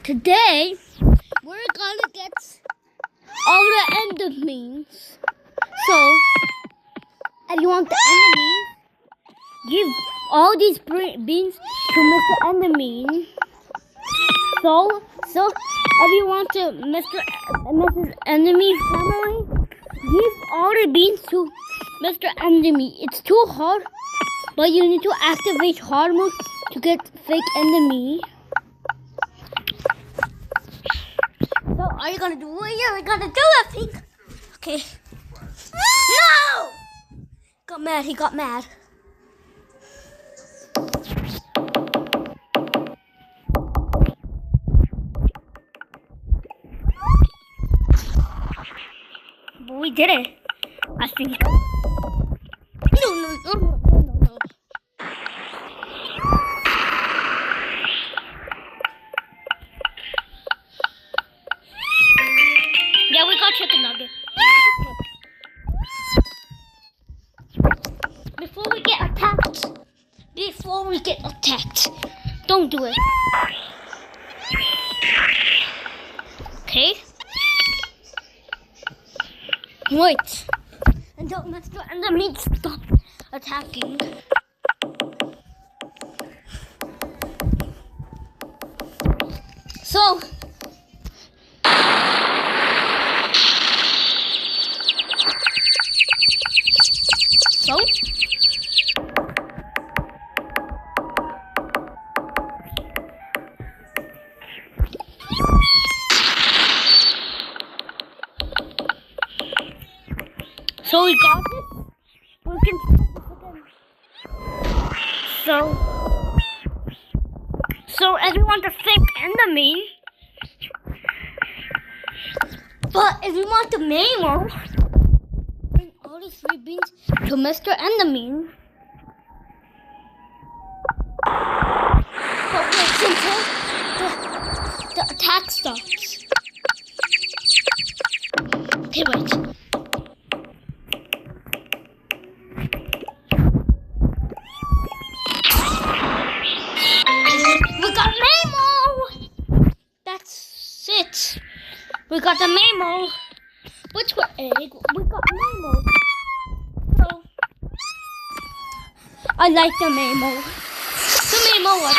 Today, we're gonna get all the enemies. So, if you want the enemies, give all these beans to Mr. Enemy. So if you want to Mr. and Mrs. Enemy family, give all the beans to Mr. Enemy. It's too hard, but you need to activate hard mode to get fake enemy. So are you gonna do what you're gonna do, I think? Okay. No! Got mad, he got mad. But we did it, I think. No. Yeah, we got chicken nugget. Before we get attacked, don't do it. Okay? Wait. And don't let the enemy stop attacking. So we got this. We can try this again. So everyone to fake enemy. But if you want the mameo, bring all these 3 beans to Mr. Enemy. But wait until the attack stops. Okay, wait. We got the mameo. Which one egg? We got mameo. So I like the mameo. The mameo was